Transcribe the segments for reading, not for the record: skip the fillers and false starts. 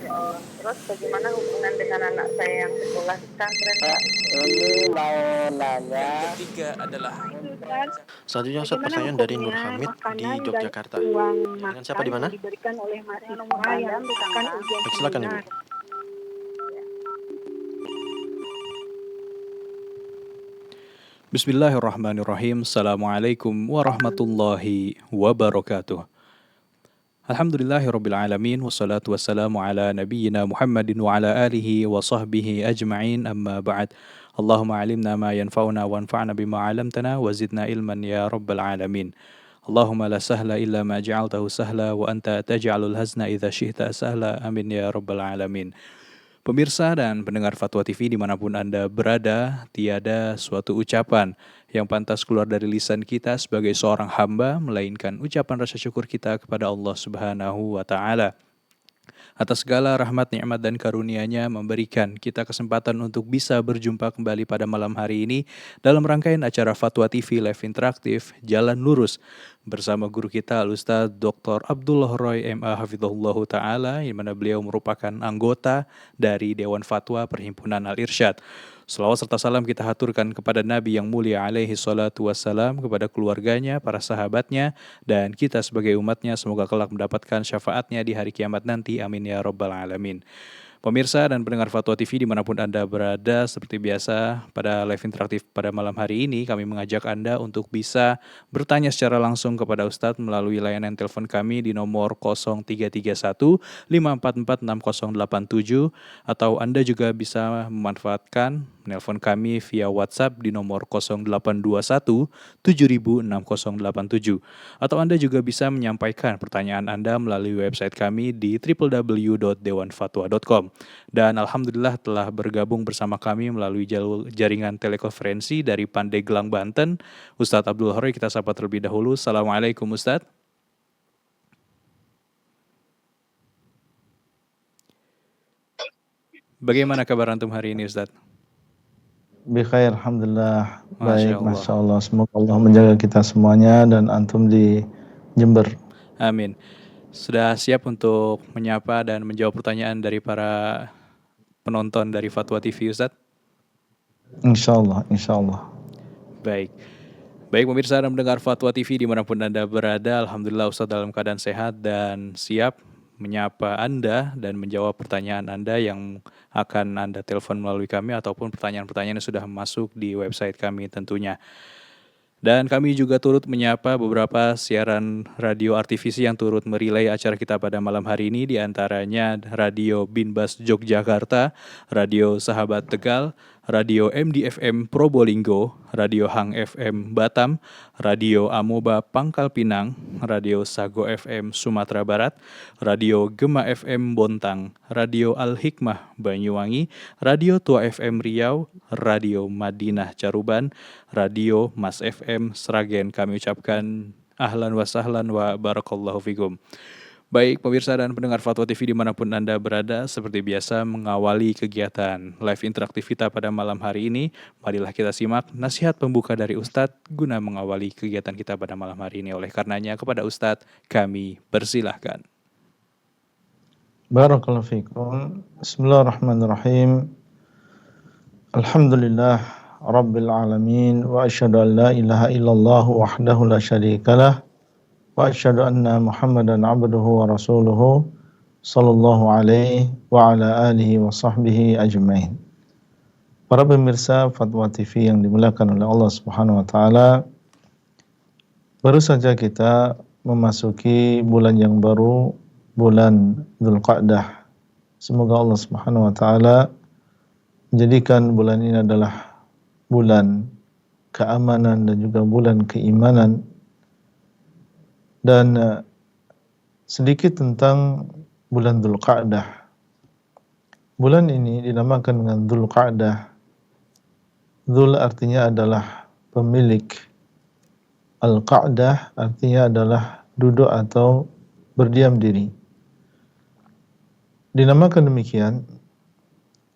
Ya Allah. Terus bagaimana hubungan dengan anak saya yang sekolah di pesantren, Pak? Ini mau nanya. Yang ketiga adalah Itu Ustaz, Selanjutnya Ustaz, bagaimana pertanyaan dari Nur hukumnya Hamid di makanan dan Yogyakarta. uang Dengan siapa makan di mana? yang diberikan oleh Yang nomor mahasiswa yang panjang akan ditambah. ujian Baik, silakan Ibu. seminar? Bismillahirrahmanirrahim. Assalamualaikum warahmatullahi wabarakatuh. Alhamdulillahirrabbilalamin. Wassalatu wassalamu ala nabiyyina Muhammadin wa ala alihi wa sahbihi ajma'in, amma ba'd. Allahumma alimna ma yanfa'una wa anfa'na bima 'allamtana wa zidna ilman ya rabbal alamin. Allahumma la sahla illa ma ja'altahu sahla wa anta taj'alul hazna idza syi'ta sahla, amin ya rabbal alamin. Pemirsa dan pendengar Fatwa TV dimanapun Anda berada, tiada suatu ucapan yang pantas keluar dari lisan kita sebagai seorang hamba, melainkan ucapan rasa syukur kita kepada Allah Subhanahu wa Ta'ala atas segala rahmat, nikmat, dan karunia-Nya, memberikan kita kesempatan untuk bisa berjumpa kembali pada malam hari ini dalam rangkaian acara Fatwa TV Live Interaktif Jalan Lurus bersama guru kita Al-Ustaz Dr. Abdullah Roy MA Hafizahullah Ta'ala, yang mana beliau merupakan anggota dari Dewan Fatwa Perhimpunan Al-Irsyad. Selawat serta salam kita haturkan kepada Nabi yang mulia alaihi salatu wassalam, kepada keluarganya, para sahabatnya, dan kita sebagai umatnya, semoga kelak mendapatkan syafaatnya di hari kiamat nanti, amin ya rabbal alamin. Pemirsa dan pendengar Fatwa TV dimanapun Anda berada, seperti biasa pada live interaktif pada malam hari ini, kami mengajak Anda untuk bisa bertanya secara langsung kepada Ustadz melalui layanan telepon kami di nomor 0331 544 6087, atau Anda juga bisa memanfaatkan menelpon kami via WhatsApp di nomor 0821 706087, atau Anda juga bisa menyampaikan pertanyaan Anda melalui website kami di www.dewanfatwa.com. Dan alhamdulillah telah bergabung bersama kami melalui jaringan telekonferensi dari Pandeglang, Banten, Ustadz Abdul Roy. Kita sapa terlebih dahulu. Assalamualaikum Ustadz. Bagaimana kabar antum hari ini Ustadz? Bikhair, alhamdulillah. Baik, Masya Masya Allah. Semoga Allah menjaga kita semuanya dan antum di Jember. Amin. Sudah siap untuk menyapa dan menjawab pertanyaan dari para penonton dari Fatwa TV, Ustadz? Insya Allah, insya Allah. Baik. Baik pemirsa dan mendengar Fatwa TV dimanapun Anda berada, alhamdulillah Ustadz dalam keadaan sehat dan siap menyapa Anda dan menjawab pertanyaan Anda yang akan Anda telepon melalui kami, ataupun pertanyaan-pertanyaan yang sudah masuk di website kami tentunya. Dan kami juga turut menyapa beberapa siaran radio artivisi yang turut merilai acara kita pada malam hari ini, di antaranya Radio Binbas Yogyakarta, Radio Sahabat Tegal, Radio MDFM Probolinggo, Radio Hang FM Batam, Radio Amoba Pangkal Pinang, Radio Sago FM Sumatera Barat, Radio Gema FM Bontang, Radio Al-Hikmah Banyuwangi, Radio Tua FM Riau, Radio Madinah Caruban, Radio Mas FM Sragen. Kami ucapkan ahlan wa sahlan wa barakallahu fikum. Baik pemirsa dan pendengar Fatwa TV dimanapun Anda berada, seperti biasa mengawali kegiatan live interaktif kita pada malam hari ini, marilah kita simak nasihat pembuka dari Ustadz guna mengawali kegiatan kita pada malam hari ini. Oleh karenanya kepada Ustadz kami persilahkan. Barakallahu fikum. Bismillahirrahmanirrahim. Alhamdulillah Rabbil alamin, wa asyhadu an la ilaha illallah wahdahu la syarikalah, wa asyhadu anna Muhammadan abduhu wa rasuluhu sallallahu alaihi wa ala alihi wa sahbihi ajmain. Para pemirsa Fatwa TV yang dimuliakan oleh Allah Subhanahu wa taala, baru saja kita memasuki bulan yang baru, bulan Dzulqa'dah. Semoga Allah Subhanahu wa taala menjadikan bulan ini adalah bulan keamanan dan juga bulan keimanan. Dan sedikit tentang bulan Dzulqa'dah. Bulan ini dinamakan dengan Dzulqa'dah. Dzul artinya adalah pemilik. Al-Qa'dah artinya adalah duduk atau berdiam diri. Dinamakan demikian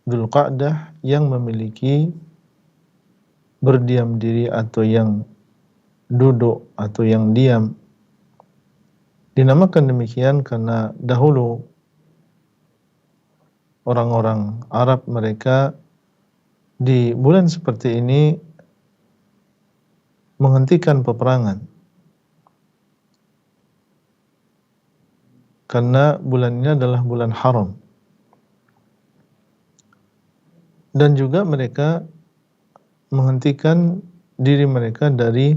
Dzulqa'dah yang memiliki berdiam diri atau yang duduk atau yang diam. Dinamakan demikian karena dahulu orang-orang Arab mereka di bulan seperti ini menghentikan peperangan. Karena bulan ini adalah bulan haram. Dan juga mereka menghentikan diri mereka dari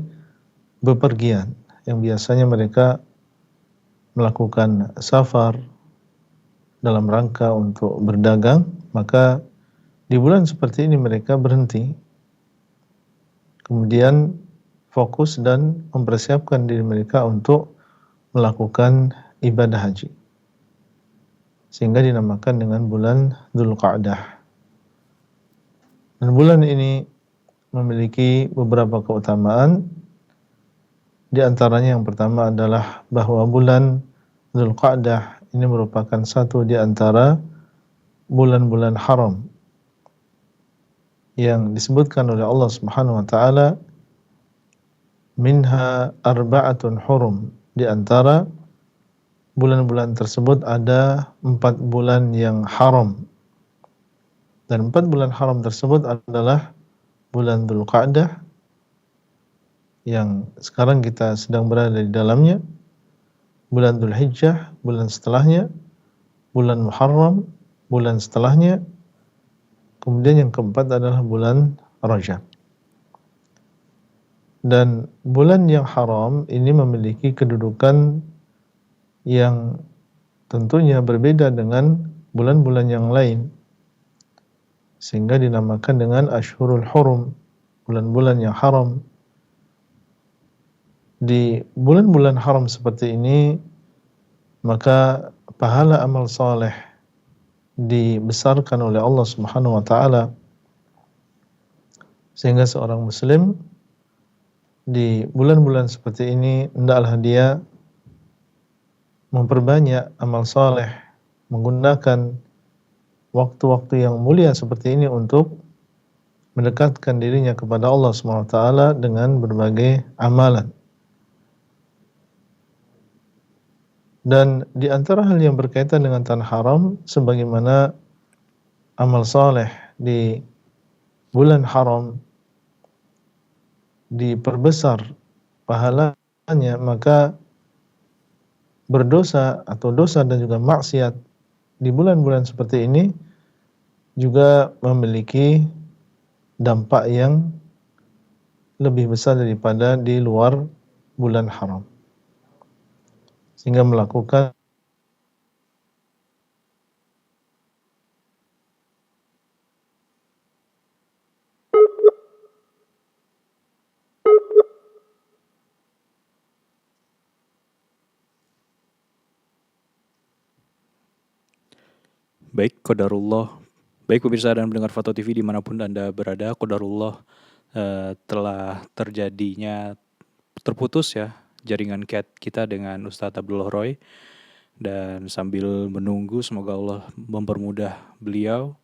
bepergian, yang biasanya mereka melakukan safar dalam rangka untuk berdagang, maka di bulan seperti ini mereka berhenti, kemudian fokus dan mempersiapkan diri mereka untuk melakukan ibadah haji, sehingga dinamakan dengan bulan Dzulqa'dah. Dan bulan ini memiliki beberapa keutamaan. Di antaranya yang pertama adalah bahwa bulan Dzulqa'dah ini merupakan satu di antara bulan-bulan haram yang disebutkan oleh Allah Subhanahu wa taala, minha arba'atun hurum. Di antara bulan-bulan tersebut ada 4 bulan yang haram. Dan 4 bulan haram tersebut adalah bulan Dzulqa'dah yang sekarang kita sedang berada di dalamnya, bulan Dzulhijjah, bulan setelahnya, bulan Muharram, bulan setelahnya, kemudian yang keempat adalah bulan Rajab. Dan bulan yang haram ini memiliki kedudukan yang tentunya berbeda dengan bulan-bulan yang lain, sehingga dinamakan dengan Ashhurul Hurum, bulan-bulan yang haram. Di bulan-bulan haram seperti ini, maka pahala amal saleh dibesarkan oleh Allah Subhanahu wa taala, sehingga seorang muslim di bulan-bulan seperti ini hendaklah dia memperbanyak amal saleh, menggunakan waktu-waktu yang mulia seperti ini untuk mendekatkan dirinya kepada Allah Subhanahu wa taala dengan berbagai amalan. Dan di antara hal yang berkaitan dengan tanah haram, sebagaimana amal saleh di bulan haram diperbesar pahalanya, maka berdosa atau dosa dan juga maksiat di bulan-bulan seperti ini juga memiliki dampak yang lebih besar daripada di luar bulan haram, sehingga melakukan Baik, qadarullah. Baik pemirsa dan pendengar Fatwa TV dimanapun Anda berada, qadarullah telah terjadinya terputus ya jaringan kita dengan Ustadz Abdullah Roy. Dan sambil menunggu, semoga Allah mempermudah beliau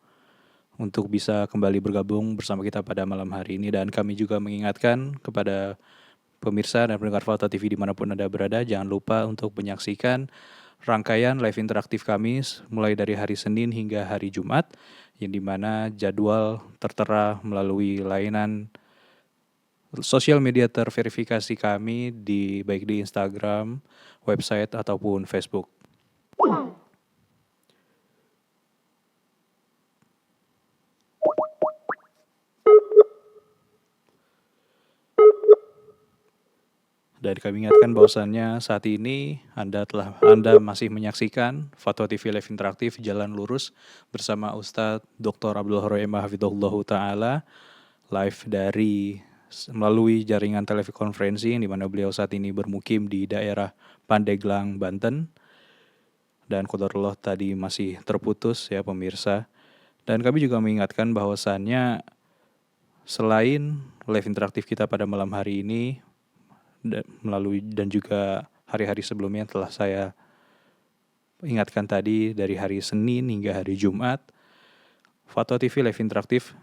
untuk bisa kembali bergabung bersama kita pada malam hari ini. Dan kami juga mengingatkan kepada pemirsa dan pendengar Fatwa TV dimanapun Anda berada, jangan lupa untuk menyaksikan rangkaian live interaktif kami mulai dari hari Senin hingga hari Jumat, yang dimana jadwal tertera melalui layanan sosial media terverifikasi kami baik di Instagram, website ataupun Facebook. Dan kami ingatkan bahwasannya saat ini Anda masih menyaksikan Fatwa TV Live Interaktif Jalan Lurus bersama Ustadz Dr. Abdullah Roy Hafidhullah Ta'ala, live melalui jaringan telekonferensi, yang dimana beliau saat ini bermukim di daerah Pandeglang, Banten. Dan qadarullah tadi masih terputus ya pemirsa. Dan kami juga mengingatkan bahwasannya selain live interaktif kita pada malam hari ini, melalui dan juga hari-hari sebelumnya telah saya ingatkan tadi, dari hari Senin hingga hari Jumat, Fatwa TV Live Interaktif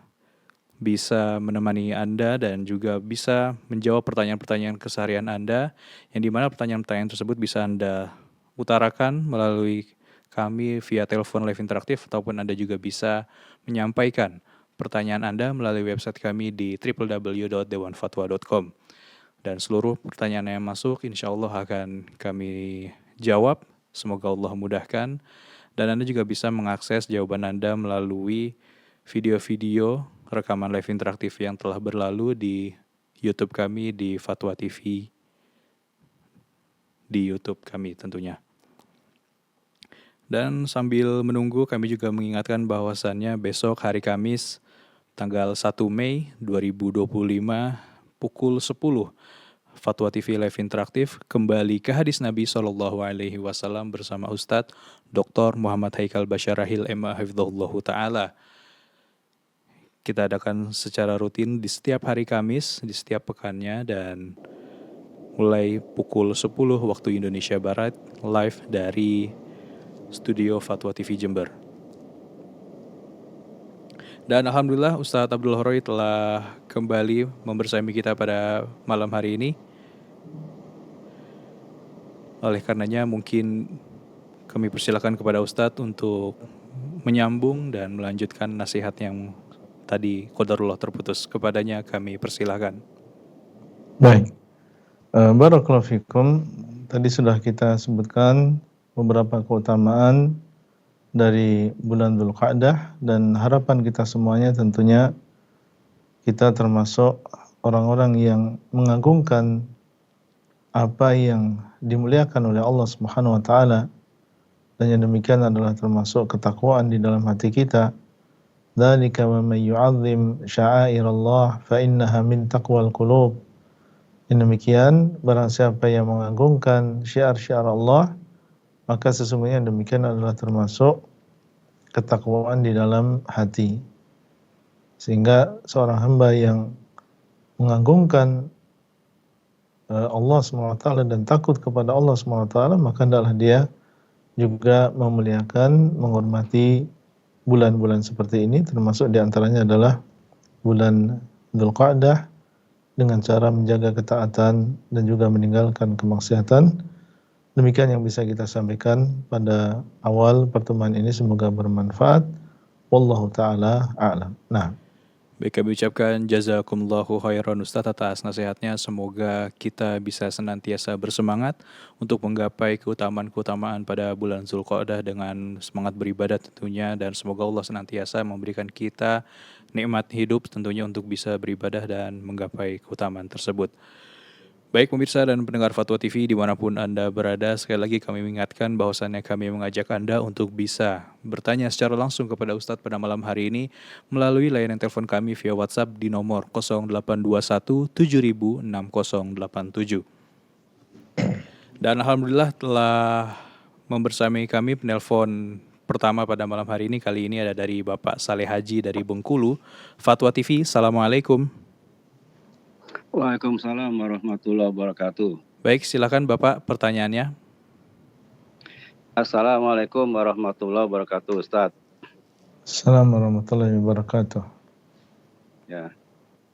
bisa menemani Anda dan juga bisa menjawab pertanyaan-pertanyaan keseharian Anda, yang dimana pertanyaan-pertanyaan tersebut bisa Anda utarakan melalui kami via telepon live interaktif, ataupun Anda juga bisa menyampaikan pertanyaan Anda melalui website kami di www.dewanfatwa.com. Dan seluruh pertanyaan yang masuk insya Allah akan kami jawab. Semoga Allah mudahkan. Dan Anda juga bisa mengakses jawaban Anda melalui video-video rekaman live interaktif yang telah berlalu di YouTube kami, di Fatwa TV, di YouTube kami tentunya. Dan sambil menunggu, kami juga mengingatkan bahwasannya besok hari Kamis tanggal 1 Mei 2025 pukul 10 Fatwa TV Live Interaktif kembali ke hadis Nabi SAW bersama Ustadz Dr. Muhammad Haikal Basyarahil MA Hafizahullahu Ta'ala. Kita adakan secara rutin di setiap hari Kamis, di setiap pekannya, dan mulai pukul 10 waktu Indonesia Barat, live dari studio Fatwa TV Jember. Dan Alhamdulillah Ustadz Abdul Horoy telah kembali membersami kita pada malam hari ini. Oleh karenanya mungkin kami persilakan kepada Ustadz untuk menyambung dan melanjutkan nasihat yang tadi qadarullah terputus. Kepadanya kami persilakan. Baik. Barakallahu fikum. Tadi sudah kita sebutkan beberapa keutamaan dari bulan Dzulqa'dah, dan harapan kita semuanya tentunya kita termasuk orang-orang yang mengagungkan apa yang dimuliakan oleh Allah Subhanahu wa taala, dan yang demikian adalah termasuk ketakwaan di dalam hati kita. Dzalika wa may yu'azzim sya'airallah fa innaha min taqwal qulub. Demikian, barang siapa yang mengagungkan syiar-syiar Allah, maka sesungguhnya demikian adalah termasuk ketakwaan di dalam hati. Sehingga seorang hamba yang mengagungkan Allah SWT dan takut kepada Allah SWT, maka adalah dia juga memuliakan, menghormati bulan-bulan seperti ini, termasuk diantaranya adalah bulan Dzulqa'dah, dengan cara menjaga ketaatan dan juga meninggalkan kemaksiatan. Demikian yang bisa kita sampaikan pada awal pertemuan ini, semoga bermanfaat. Wallahu ta'ala a'lam. Nah, Baik, kami ucapkan jazakumullahu khairan Ustadz atas nasihatnya. Semoga kita bisa senantiasa bersemangat untuk menggapai keutamaan-keutamaan pada bulan Dzulqa'dah dengan semangat beribadah tentunya, dan semoga Allah senantiasa memberikan kita nikmat hidup tentunya untuk bisa beribadah dan menggapai keutamaan tersebut. Baik pemirsa dan pendengar Fatwa TV dimanapun Anda berada, sekali lagi kami mengingatkan bahwasannya kami mengajak Anda untuk bisa bertanya secara langsung kepada Ustadz pada malam hari ini melalui layanan telepon kami via WhatsApp di nomor 0821 706087. Dan Alhamdulillah telah membersamai kami penelpon pertama pada malam hari ini. Kali ini ada dari Bapak Saleh Haji dari Bengkulu. Fatwa TV, Assalamualaikum. Waalaikumsalam warahmatullahi wabarakatuh. Baik, silakan Bapak pertanyaannya. Assalamualaikum warahmatullahi wabarakatuh, Ustadz. Assalamualaikum warahmatullahi wabarakatuh. Ya,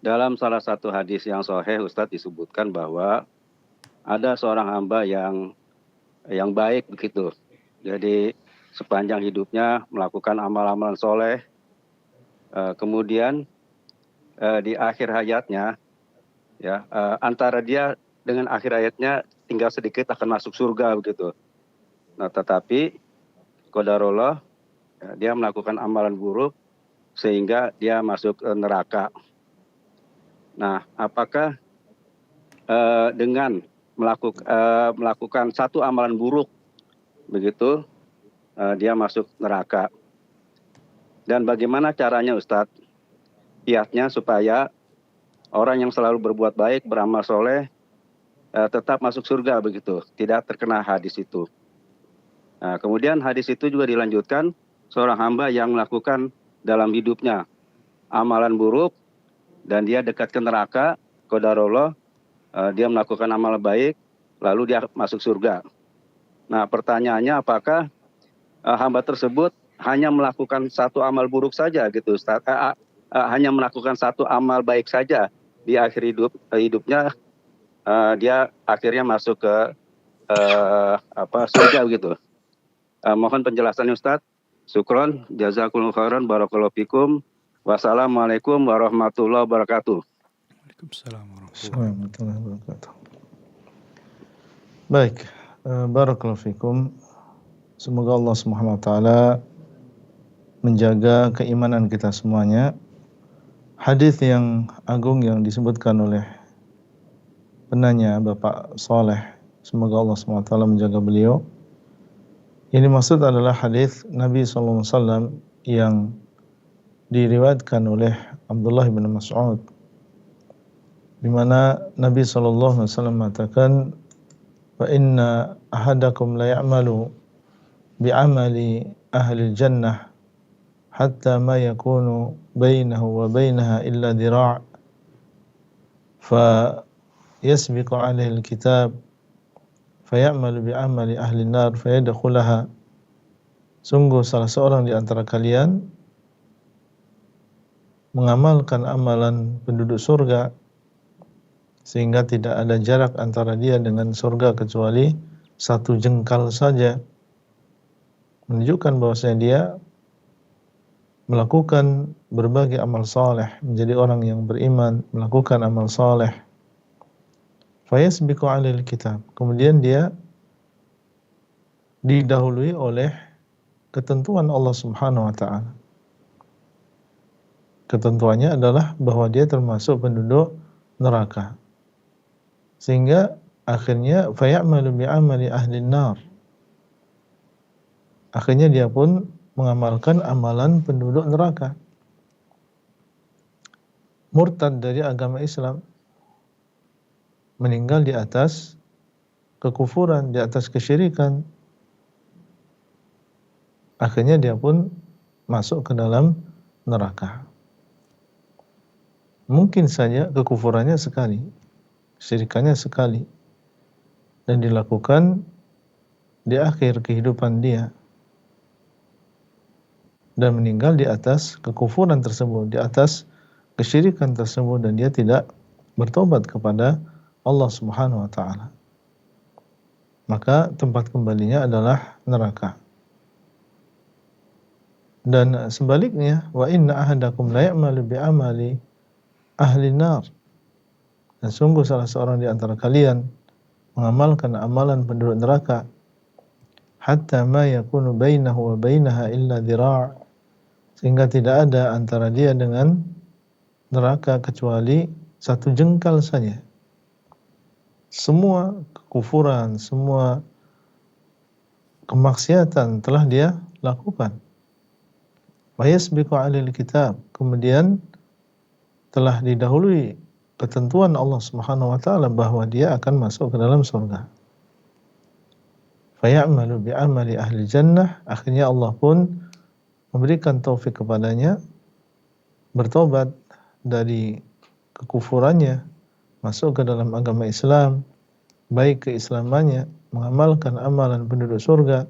dalam salah satu hadis yang sahih, Ustadz disebutkan bahwa ada seorang hamba yang baik begitu. Jadi sepanjang hidupnya melakukan amal-amalan soleh. Kemudian di akhir hayatnya, ya, antara dia dengan akhir hayatnya tinggal sedikit akan masuk surga begitu. Nah, tetapi qadarullah, ya, dia melakukan amalan buruk sehingga dia masuk neraka. Nah, apakah dengan melakukan satu amalan buruk begitu dia masuk neraka? Dan bagaimana caranya, Ustadz, kiatnya supaya orang yang selalu berbuat baik, beramal soleh, tetap masuk surga begitu, tidak terkena hadis itu. Nah, kemudian hadis itu juga dilanjutkan, seorang hamba yang melakukan dalam hidupnya amalan buruk dan dia dekat ke neraka, qadarullah, dia melakukan amal baik, lalu dia masuk surga. Nah, pertanyaannya, apakah hamba tersebut hanya melakukan satu amal buruk saja gitu, Ustaz? Hanya melakukan satu amal baik saja di akhir hidupnya, dia akhirnya masuk ke surga gitu. Mohon penjelasannya Ustadz. Syukron, jazakumullahu khairan, barakallahu fikum. Wassalamualaikum warahmatullahi wabarakatuh. Waalaikumsalam warahmatullahi Assalamualaikum warahmatullahi wabarakatuh. Baik, barakallahu fikum. Semoga Allah Subhanahu wa taala menjaga keimanan kita semuanya. Hadis yang agung yang disebutkan oleh penanya Bapak Saleh, semoga Allah Subhanahu wa taala menjaga beliau. Ini maksud adalah hadis Nabi sallallahu alaihi wasallam yang diriwayatkan oleh Abdullah bin Mas'ud, di mana Nabi sallallahu alaihi wasallam mengatakan, "Fa inna ahadakum la ya'malu bi'amali ahli jannah hatta ma yakunu bainahu wa bainaha illa dhira' fa yasbiqu 'alaihi al-kitab fayamalu bi'amali ahli nar fayadkhulaha." Sungguh salah seorang di antara kalian mengamalkan amalan penduduk surga sehingga tidak ada jarak antara dia dengan surga kecuali satu jengkal saja, menunjukkan bahwasanya dia melakukan berbagai amal saleh, menjadi orang yang beriman, melakukan amal saleh. Fayasbiqu 'alal kitab, kemudian dia didahului oleh ketentuan Allah Subhanahu wa taala. Ketentuannya adalah bahwa dia termasuk penduduk neraka. Sehingga akhirnya fayamalu bi'amali ahli nar. Akhirnya dia pun mengamalkan amalan penduduk neraka. Murtad dari agama Islam, meninggal di atas kekufuran, di atas kesyirikan. Akhirnya dia pun masuk ke dalam neraka. Mungkin saja kekufurannya sekali, kesyirikannya sekali, dan dilakukan di akhir kehidupan dia, dan meninggal di atas kekufuran tersebut, di atas kesyirikan tersebut, dan dia tidak bertobat kepada Allah Subhanahu wa taala. Maka tempat kembalinya adalah neraka. Dan sebaliknya, wa inna ahadakum la ya'malu bi'amali ahli nar. Dan sungguh salah seorang di antara kalian mengamalkan amalan penduduk neraka hatta ma yakunu bainahu wa bainaha illa dhira', sehingga tidak ada antara dia dengan neraka kecuali satu jengkal saja. Semua kekufuran, semua kemaksiatan telah dia lakukan. Wa yasbiqu 'alal kitab, kemudian telah didahului ketentuan Allah Subhanahu wa taala bahwa dia akan masuk ke dalam surga. Fayamalu bi'amali ahli jannah, akhirnya Allah pun memberikan taufik kepadanya bertobat dari kekufurannya, masuk ke dalam agama Islam, baik keislamannya, mengamalkan amalan penduduk surga,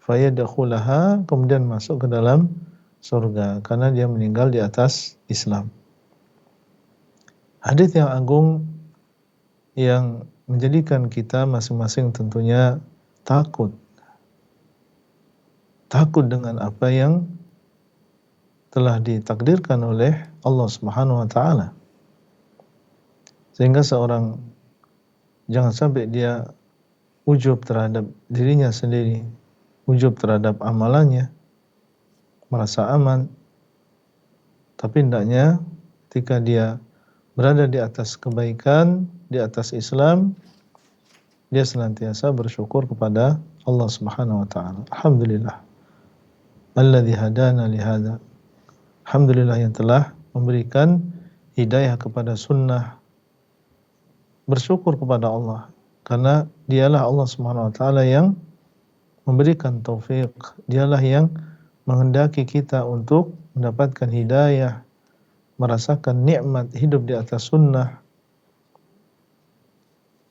fayadkhulaha, kemudian masuk ke dalam surga karena dia meninggal di atas Islam. Hadis yang agung yang menjadikan kita masing-masing tentunya takut dengan apa yang telah ditakdirkan oleh Allah Subhanahu wa taala. Sehingga seorang jangan sampai dia ujub terhadap dirinya sendiri, ujub terhadap amalannya, merasa aman, tapi hendaknya ketika dia berada di atas kebaikan, di atas Islam, dia senantiasa bersyukur kepada Allah Subhanahu wa taala. Alhamdulillah alladzi hadana li hadza. Alhamdulillah yang telah memberikan hidayah kepada sunnah. Bersyukur kepada Allah karena dialah Allah Subhanahu wa taala yang memberikan taufik, dialah yang menghendaki kita untuk mendapatkan hidayah, merasakan nikmat hidup di atas sunnah,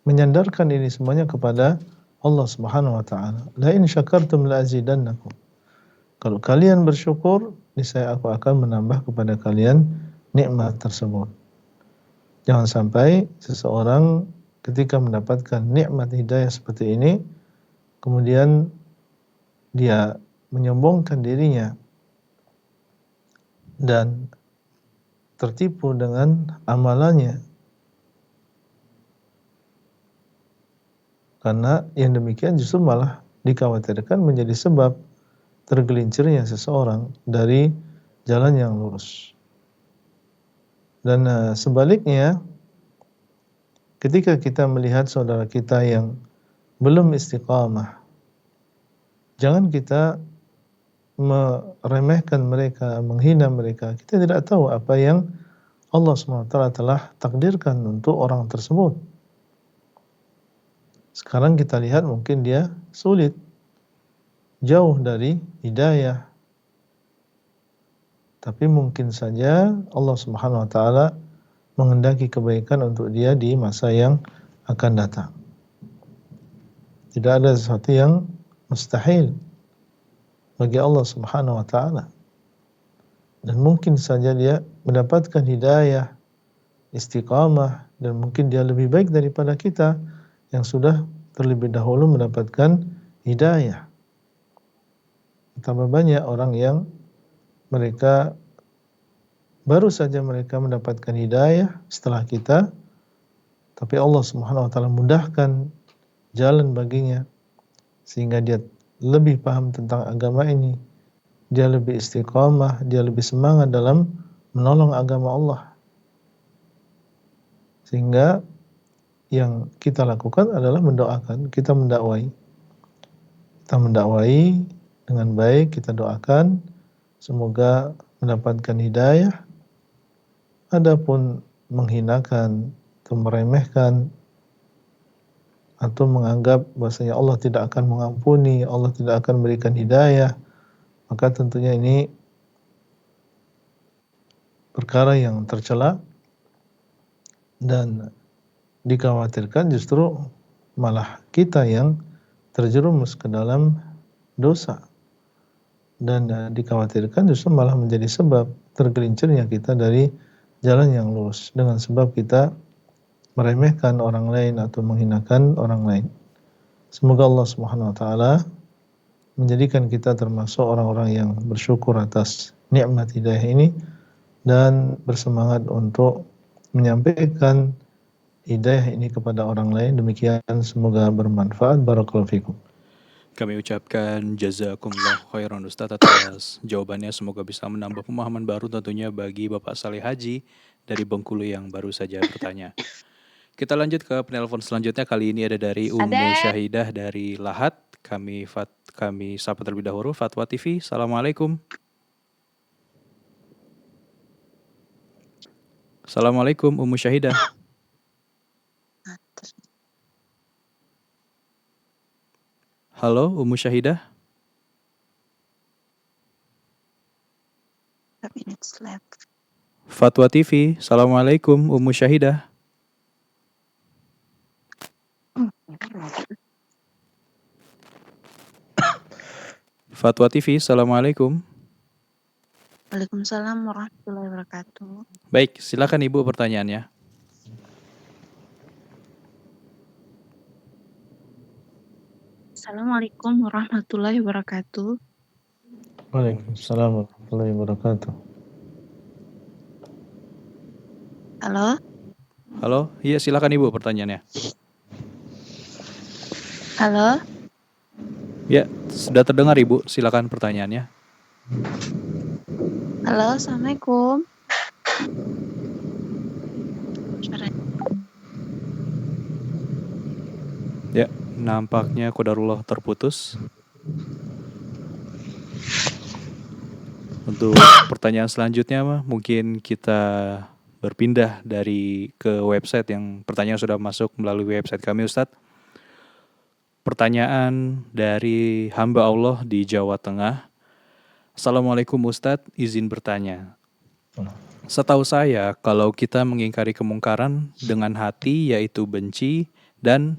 menyandarkan ini semuanya kepada Allah Subhanahu wa taala. La in syakartum la azidannakum. Kalau kalian bersyukur, niscaya aku akan menambah kepada kalian nikmat tersebut. Jangan sampai seseorang ketika mendapatkan nikmat hidayah seperti ini kemudian dia menyombongkan dirinya dan tertipu dengan amalannya, karena yang demikian justru malah dikhawatirkan menjadi sebab tergelincirnya seseorang dari jalan yang lurus. Dan sebaliknya, ketika kita melihat saudara kita yang belum istiqamah, jangan kita meremehkan mereka, menghina mereka. Kita tidak tahu apa yang Allah SWT telah takdirkan untuk orang tersebut. Sekarang kita lihat mungkin dia sulit, jauh dari hidayah. Tapi mungkin saja Allah Subhanahu wa taala menghendaki kebaikan untuk dia di masa yang akan datang. Tidak ada sesuatu yang mustahil bagi Allah Subhanahu wa taala. Dan mungkin saja dia mendapatkan hidayah, istiqamah, dan mungkin dia lebih baik daripada kita yang sudah terlebih dahulu mendapatkan hidayah. Betapa banyak orang yang mereka baru saja mereka mendapatkan hidayah setelah kita, tapi Allah Subhanahu wa taala mudahkan jalan baginya sehingga dia lebih paham tentang agama ini, dia lebih istiqamah, dia lebih semangat dalam menolong agama Allah. Sehingga yang kita lakukan adalah mendoakan, kita mendakwai. Kita mendakwai dengan baik, kita doakan semoga mendapatkan hidayah. Adapun menghinakan atau meremehkan atau menganggap bahwasanya Allah tidak akan mengampuni, Allah tidak akan memberikan hidayah, maka tentunya ini perkara yang tercela dan dikhawatirkan justru malah kita yang terjerumus ke dalam dosa, dan dikhawatirkan justru malah menjadi sebab tergelincirnya kita dari jalan yang lurus dengan sebab kita meremehkan orang lain atau menghinakan orang lain. Semoga Allah Subhanahu wa taala menjadikan kita termasuk orang-orang yang bersyukur atas nikmat hidayah ini dan bersemangat untuk menyampaikan hidayah ini kepada orang lain. Demikian, semoga bermanfaat. Barakallahu fikum. Kami ucapkan jazakumullah khairan Ustaz atas jawabannya. Semoga bisa menambah pemahaman baru tentunya bagi Bapak Saleh Haji dari Bengkulu yang baru saja bertanya. Kita lanjut ke penelpon selanjutnya. Kali ini ada dari Ummu Syahidah dari Lahat. Kami sapa terlebih dahulu. Fatwa TV, Assalamualaikum. Assalamualaikum Ummu Syahidah. Halo Ummu Syahidah. Fatwa TV, Assalamualaikum Ummu Syahidah. Fatwa TV, Assalamualaikum. Waalaikumsalam warahmatullahi wabarakatuh. Baik, silakan Ibu pertanyaannya. Assalamualaikum warahmatullahi wabarakatuh. Waalaikumsalam warahmatullahi wabarakatuh. Halo? Halo, iya silakan Ibu pertanyaannya. Halo? Ya, sudah terdengar Ibu, silakan pertanyaannya. Halo, Assalamualaikum. Ya, nampaknya qadarullah terputus. Untuk pertanyaan selanjutnya mungkin kita berpindah ke website yang pertanyaan sudah masuk melalui website kami Ustadz. Pertanyaan dari hamba Allah di Jawa Tengah. Assalamualaikum Ustadz, izin bertanya. Setahu saya kalau kita mengingkari kemungkaran dengan hati yaitu benci, dan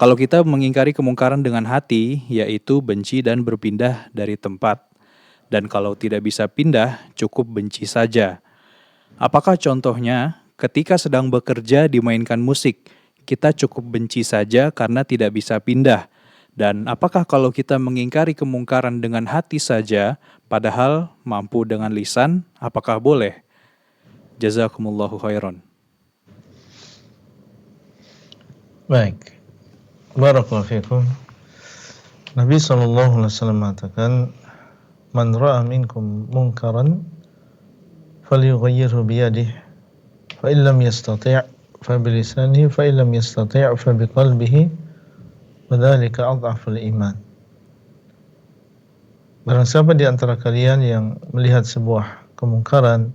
kalau kita mengingkari kemungkaran dengan hati yaitu benci dan berpindah dari tempat. Dan kalau tidak bisa pindah, cukup benci saja. Apakah contohnya ketika sedang bekerja dimainkan musik, kita cukup benci saja karena tidak bisa pindah. Dan apakah kalau kita mengingkari kemungkaran dengan hati saja, padahal mampu dengan lisan, apakah boleh? Jazakumullahu khairan. Baik. Barakallahu fikum. Nabi SAW mengatakan, Man ra'a minkum munkaran falyughayyirhu biyadihi fa illam yastati' fa bilisanihi fa illam yastati' fa biqalbihi wa dzalika adhaful iman. Barang siapa di antara kalian yang melihat sebuah kemungkaran,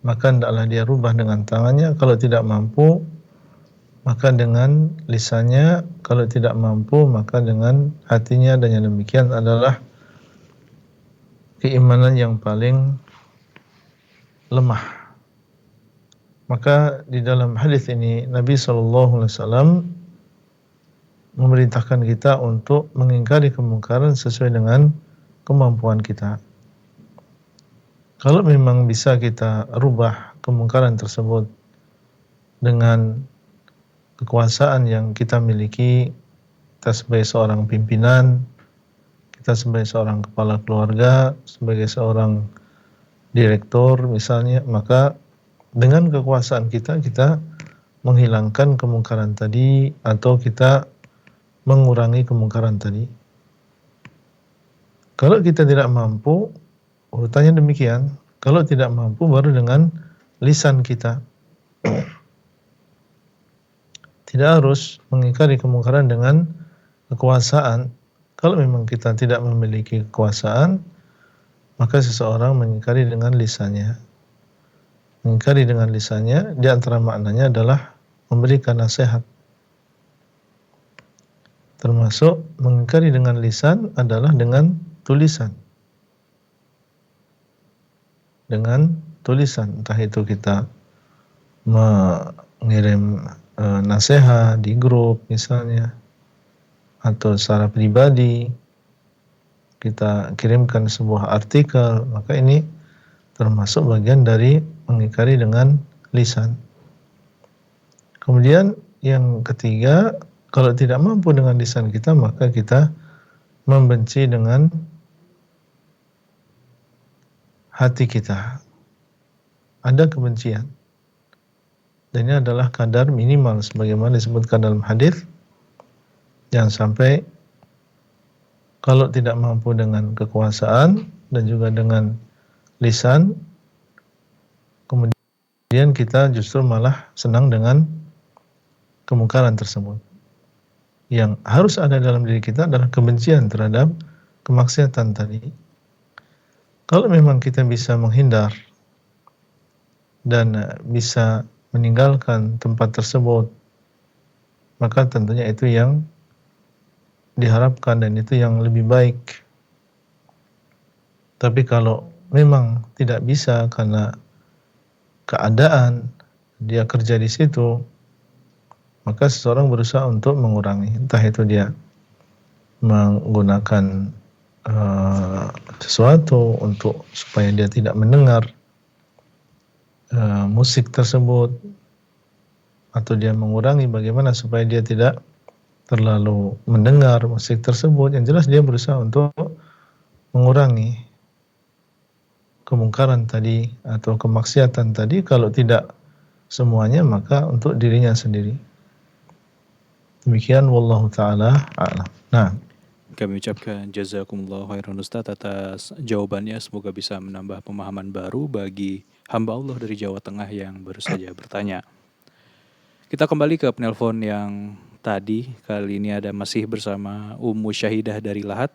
maka hendaklah dia rubah dengan tangannya, kalau tidak mampu maka dengan lisannya, kalau tidak mampu maka dengan hatinya, dan yang demikian adalah keimanan yang paling lemah. Maka di dalam hadis ini Nabi SAW memerintahkan kita untuk mengingkari kemungkaran sesuai dengan kemampuan kita. Kalau memang bisa kita rubah kemungkaran tersebut dengan kekuasaan yang kita miliki, kita sebagai seorang pimpinan, kita sebagai seorang kepala keluarga, sebagai seorang direktur misalnya, maka dengan kekuasaan kita menghilangkan kemungkaran tadi atau kita mengurangi kemungkaran tadi. Kalau kita tidak mampu, urutannya demikian. Kalau tidak mampu, baru dengan lisan kita. Tidak harus mengingkari kemungkaran dengan kekuasaan. Kalau memang kita tidak memiliki kekuasaan, maka seseorang mengingkari dengan lisannya. Mengingkari dengan lisannya, di antara maknanya adalah memberikan nasihat. Termasuk mengingkari dengan lisan adalah dengan tulisan. Dengan tulisan, entah itu kita mengirim nasihat di grup misalnya, atau secara pribadi kita kirimkan sebuah artikel, maka ini termasuk bagian dari mengingkari dengan lisan. Kemudian yang ketiga, kalau tidak mampu dengan lisan kita, maka kita membenci dengan hati kita. Ada kebencian. Dan ini adalah kadar minimal sebagaimana disebutkan dalam hadis. Jangan sampai kalau tidak mampu dengan kekuasaan dan juga dengan lisan, kemudian kita justru malah senang dengan kemungkaran tersebut. Yang harus ada dalam diri kita adalah kebencian terhadap kemaksiatan tadi. Kalau memang kita bisa menghindar dan bisa meninggalkan tempat tersebut, maka tentunya itu yang diharapkan dan itu yang lebih baik. Tapi kalau memang tidak bisa karena keadaan dia kerja di situ, maka seseorang berusaha untuk mengurangi, entah itu dia menggunakan sesuatu untuk supaya dia tidak mendengar musik tersebut, atau dia mengurangi bagaimana supaya dia tidak terlalu mendengar musik tersebut. Yang jelas dia berusaha untuk mengurangi kemungkaran tadi atau kemaksiatan tadi. Kalau tidak semuanya, maka untuk dirinya sendiri. Demikian, wallahu ta'ala a'lam. Nah, Kami ucapkan jazakumullah khairan Ustaz atas jawabannya. Semoga bisa menambah pemahaman baru bagi hamba Allah dari Jawa Tengah yang baru saja bertanya. Kita kembali ke penelpon yang tadi. Kali ini ada masih bersama Ummu Syahidah dari Lahat.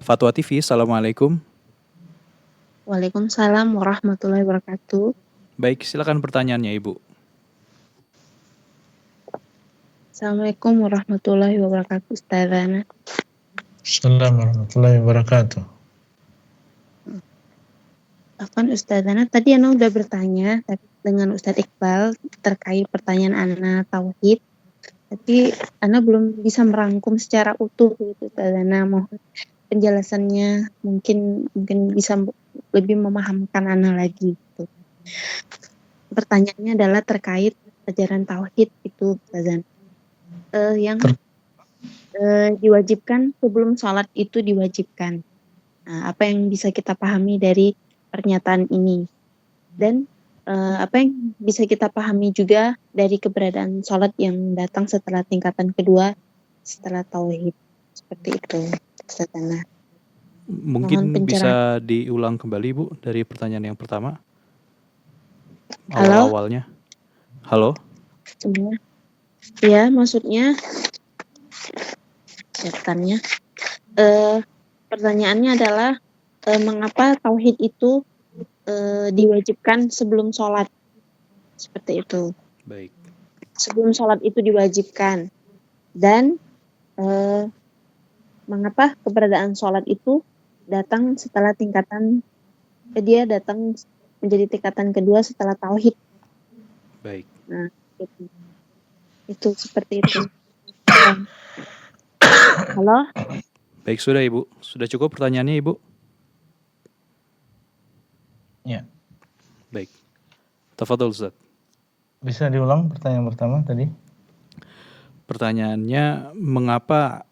Fatwa TV, Assalamualaikum. Waalaikumsalam warahmatullahi wabarakatuh. Baik, silakan pertanyaannya Ibu. Assalamualaikum warahmatullahi wabarakatuh, Ustazana. Assalamualaikum warahmatullahi wabarakatuh. Afwan Ustazana, tadi Ana udah bertanya dengan Ustadz Iqbal terkait pertanyaan Ana tauhid. Tapi Ana belum bisa merangkum secara utuh gitu, Ustazana. Mohon penjelasannya, mungkin bisa lebih memahamkan Ana lagi gitu. Pertanyaannya adalah terkait ajaran tauhid itu, Ustazana. Yang Diwajibkan sebelum sholat itu diwajibkan. Nah, apa yang bisa kita pahami dari pernyataan ini? Dan apa yang bisa kita pahami juga dari keberadaan sholat yang datang setelah tingkatan kedua setelah tauhid. Seperti itu, Ustaz Ana. Mohon Mungkin pencerahan. bisa diulang kembali Bu dari pertanyaan yang pertama. Halo? Awal-awalnya. Halo? Semua. Ya, maksudnya setannya. Pertanyaannya adalah mengapa tauhid itu diwajibkan sebelum sholat? Seperti itu. Baik. Sebelum sholat itu diwajibkan. Dan mengapa keberadaan sholat itu datang setelah dia datang menjadi tingkatan kedua setelah tauhid. Baik. Nah, itu seperti itu. Halo? Baik, sudah Ibu. Sudah cukup pertanyaannya Ibu? Ya. Baik. Tafadhol Ustaz. Bisa diulang pertanyaan pertama tadi? Pertanyaannya, mengapa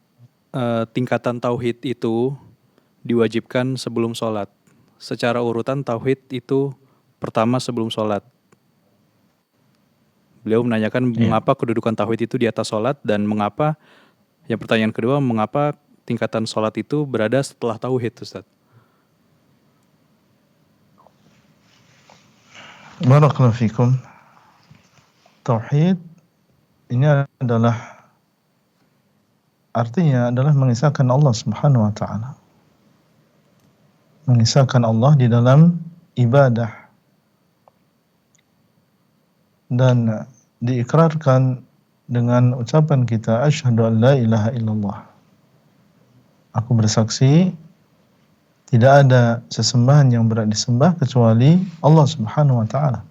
tingkatan tauhid itu diwajibkan sebelum sholat? Secara urutan tauhid itu pertama sebelum sholat. Beliau menanyakan mengapa kedudukan tauhid itu di atas sholat, dan mengapa, yang pertanyaan kedua, mengapa tingkatan sholat itu berada setelah tauhid, Ustaz? Barakallahu fikum. Tauhid ini artinya adalah mengisahkan Allah Subhanahu wa taala. Mengisahkan Allah di dalam ibadah dan diikrarkan dengan ucapan kita asyhadu an la ilaha illallah. Aku bersaksi tidak ada sesembahan yang berhak disembah kecuali Allah Subhanahu wa taala.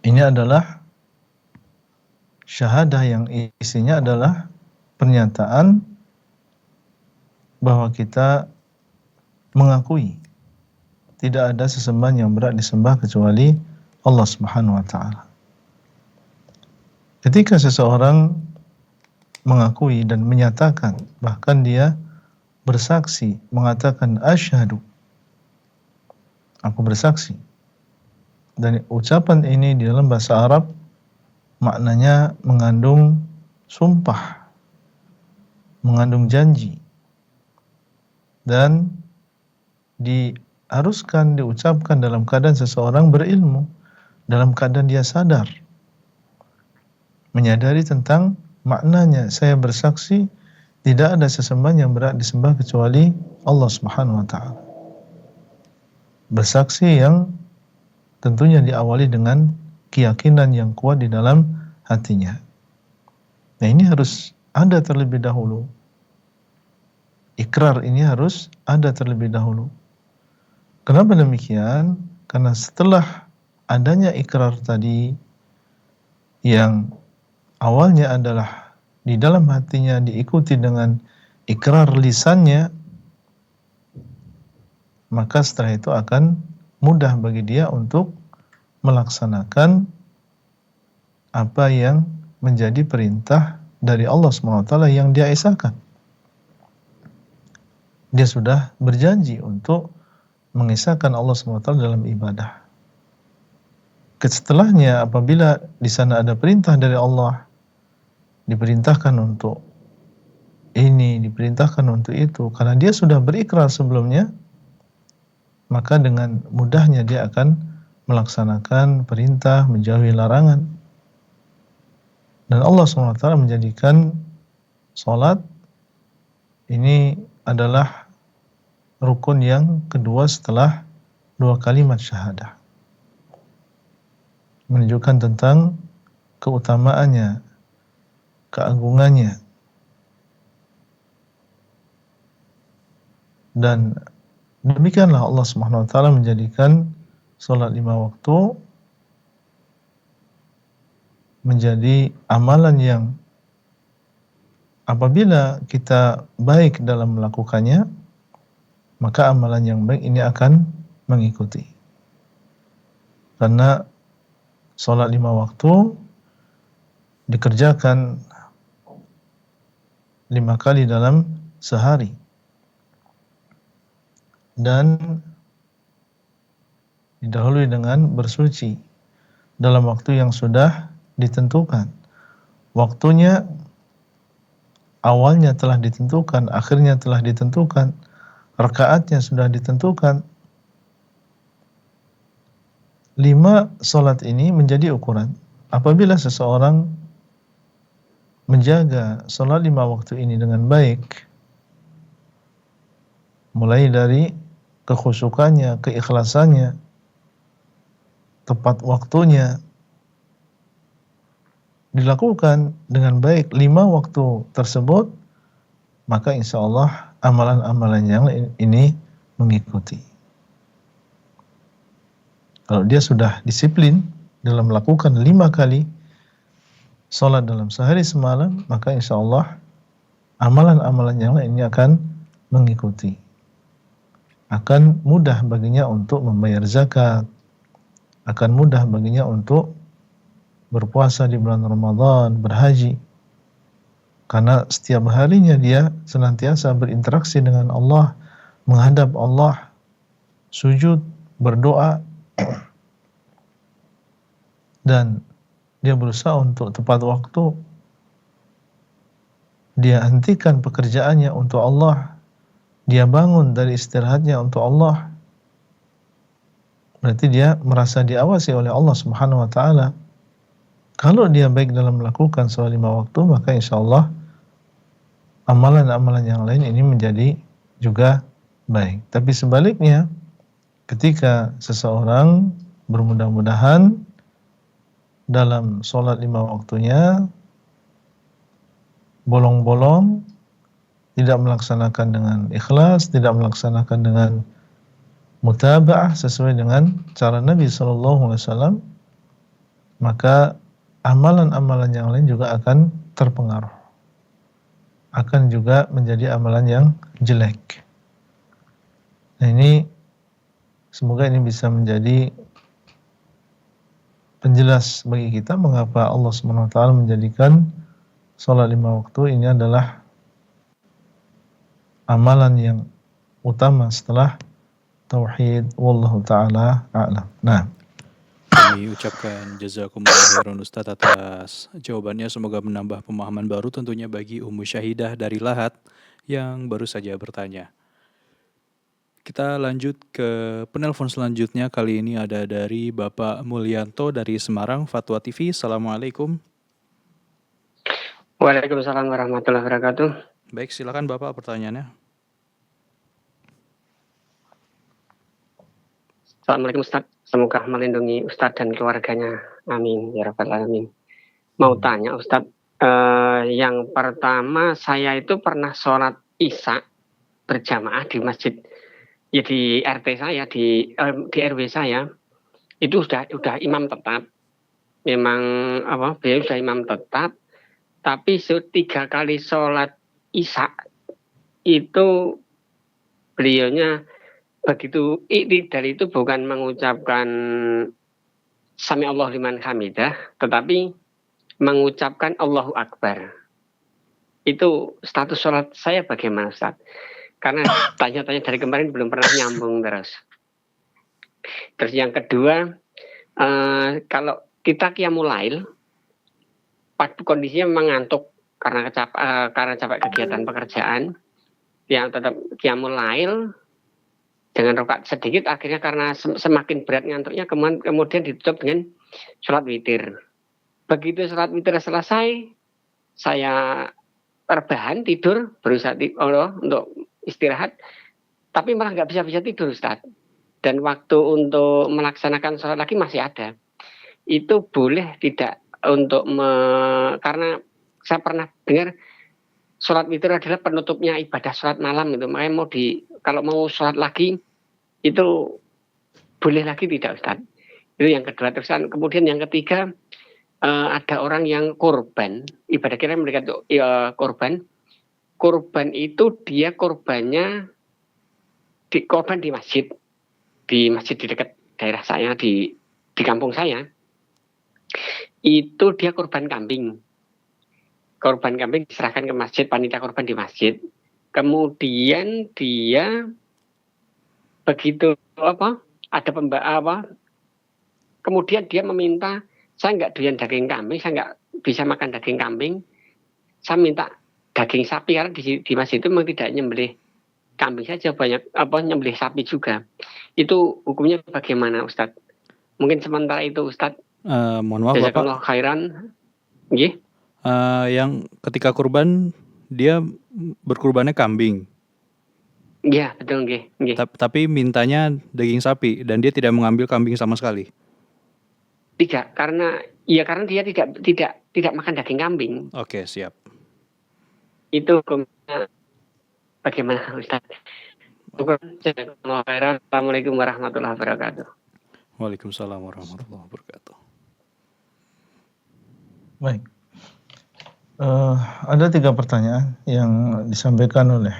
Ini adalah syahadah yang isinya adalah pernyataan bahwa kita mengakui tidak ada sesembahan yang berhak disembah kecuali Allah Subhanahu wa taala. Ketika seseorang mengakui dan menyatakan, bahkan dia bersaksi, mengatakan asyhadu, aku bersaksi. Dan ucapan ini di dalam bahasa Arab maknanya mengandung sumpah, mengandung janji, dan diharuskan diucapkan dalam keadaan seseorang berilmu, dalam keadaan dia sadar, menyadari tentang maknanya. Saya bersaksi tidak ada sesembahan yang berhak disembah kecuali Allah Subhanahu wa taala. Bersaksi yang tentunya diawali dengan keyakinan yang kuat di dalam hatinya. Nah, ini harus ada terlebih dahulu. Ikrar ini harus ada terlebih dahulu. Kenapa demikian? Karena setelah adanya ikrar tadi yang awalnya adalah di dalam hatinya diikuti dengan ikrar lisannya, maka setelah itu akan mudah bagi dia untuk melaksanakan apa yang menjadi perintah dari Allah SWT yang dia isahkan. Dia sudah berjanji untuk mengisahkan Allah SWT dalam ibadah. Setelahnya, apabila di sana ada perintah dari Allah, diperintahkan untuk ini, diperintahkan untuk itu, karena dia sudah berikrar sebelumnya, maka dengan mudahnya dia akan melaksanakan perintah, menjauhi larangan. Dan Allah SWT menjadikan sholat ini adalah rukun yang kedua setelah dua kalimat syahadah. Menunjukkan tentang keutamaannya, keagungannya. Dan demikianlah Allah Subhanahu wa taala menjadikan salat 5 waktu menjadi amalan yang apabila kita baik dalam melakukannya, maka amalan yang baik ini akan mengikuti. Karena salat 5 waktu dikerjakan 5 kali dalam sehari. Dan didahului dengan bersuci dalam waktu yang sudah ditentukan. Waktunya awalnya telah ditentukan, akhirnya telah ditentukan, rakaatnya sudah ditentukan. 5 salat ini menjadi ukuran. Apabila seseorang menjaga salat 5 waktu ini dengan baik, mulai dari kekhusyukannya, keikhlasannya, tepat waktunya, dilakukan dengan baik 5 waktu tersebut, maka insya Allah amalan-amalan yang ini mengikuti. Kalau dia sudah disiplin dalam melakukan 5 kali sholat dalam sehari semalam, maka insya Allah amalan-amalan yang lain ini akan mengikuti. Akan mudah baginya untuk membayar zakat, akan mudah baginya untuk berpuasa di bulan Ramadan, berhaji. Karena setiap harinya dia senantiasa berinteraksi dengan Allah, menghadap Allah, sujud, berdoa, dan dia berusaha untuk tepat waktu. Dia hentikan pekerjaannya untuk Allah. Dia bangun dari istirahatnya untuk Allah. Berarti dia merasa diawasi oleh Allah Subhanahu wa taala. Kalau dia baik dalam melakukan sholat 5 waktu, maka insya Allah amalan-amalan yang lain ini menjadi juga baik. Tapi sebaliknya, ketika seseorang bermudah-mudahan dalam sholat 5 waktunya bolong-bolong, tidak melaksanakan dengan ikhlas, tidak melaksanakan dengan mutaba'ah sesuai dengan cara Nabi SAW, maka amalan-amalan yang lain juga akan terpengaruh, akan juga menjadi amalan yang jelek. Nah ini, semoga ini bisa menjadi penjelas bagi kita mengapa Allah SWT menjadikan sholat 5 waktu ini adalah amalan yang utama setelah tauhid. Wallahu ta'ala a'lam. Nah, kami ucapkan jazakumullah khairan Ustadz atas jawabannya. Semoga menambah pemahaman baru tentunya bagi Ummu Syahidah dari Lahat yang baru saja bertanya. Kita lanjut ke penelpon selanjutnya. Kali ini ada dari Bapak Mulyanto dari Semarang, Fatwa TV. Assalamualaikum. Waalaikumsalam warahmatullahi wabarakatuh. Baik, silakan Bapak pertanyaannya. Assalamualaikum Ustaz. Semoga melindungi Ustaz dan keluarganya. Amin ya rabbal alamin. Mau tanya Ustaz, yang pertama saya itu pernah sholat Isya berjamaah di masjid, ya di RT saya, di RW saya. Itu sudah imam tetap. Memang beliau sudah imam tetap. Tapi 3 kali sholat Isya itu beliaunya begitu i'tidal itu bukan mengucapkan Sami Allah liman hamidah, tetapi mengucapkan Allahu Akbar. Itu status sholat saya bagaimana Ustaz? Karena tanya-tanya dari kemarin belum pernah nyambung terus. Terus yang kedua, kalau kita qiyamul lail, kondisinya memang ngantuk karena capek kegiatan pekerjaan, yang tetap qiyamul lail dengan rakaat sedikit, akhirnya karena semakin berat ngantuknya kemudian ditutup dengan sholat witir. Begitu sholat witir selesai, saya terbahan tidur, berusaha untuk istirahat, tapi malah nggak bisa tidur Ustaz. Dan waktu untuk melaksanakan sholat lagi masih ada. Itu boleh tidak untuk karena saya pernah dengar sholat witir adalah penutupnya ibadah sholat malam itu. Makanya kalau mau sholat lagi itu boleh lagi tidak Ustaz? Itu yang kedua. Terus kemudian yang ketiga, ada orang yang korban, ibadah kira mereka itu korban itu dia korban di masjid di dekat daerah saya, di kampung saya. Itu dia korban kambing. korban kambing diserahkan ke masjid, panitia korban di masjid. Kemudian dia begitu ada kemudian dia meminta, saya nggak doyan daging kambing, saya nggak bisa makan daging kambing, saya minta daging sapi, karena di masjid itu memang tidak nyembelih kambing saja, banyak nyembelih sapi juga. Itu hukumnya bagaimana, Ustadz? Mungkin sementara itu, Ustadz. Mohon maaf Bapak. Khairan. Nggih. Yang ketika kurban dia berkurbannya kambing. Iya, betul nggih. Tapi mintanya daging sapi dan dia tidak mengambil kambing sama sekali. Tidak, karena dia tidak makan daging kambing. Oke, siap. Itu hukumnya bagaimana, Ustaz? Assalamualaikum warahmatullahi wabarakatuh. Waalaikumsalam warahmatullahi wabarakatuh. Baik. Ada 3 pertanyaan yang disampaikan oleh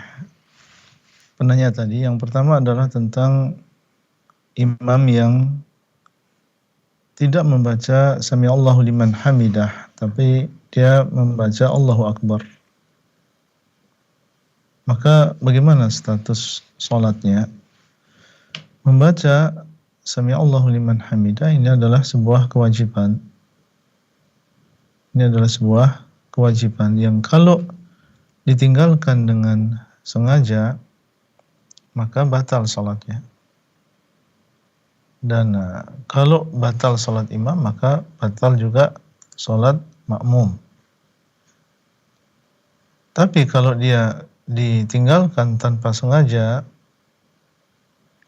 penanya tadi. Yang pertama adalah tentang imam yang tidak membaca Sami'allahu liman hamidah, tapi dia membaca Allahu Akbar. Maka bagaimana status sholatnya? Membaca Sami'allahu liman hamidah ini adalah sebuah kewajiban. Ini adalah sebuah kewajiban yang kalau ditinggalkan dengan sengaja maka batal sholatnya. Dan kalau batal sholat imam maka batal juga sholat makmum. Tapi kalau dia ditinggalkan tanpa sengaja,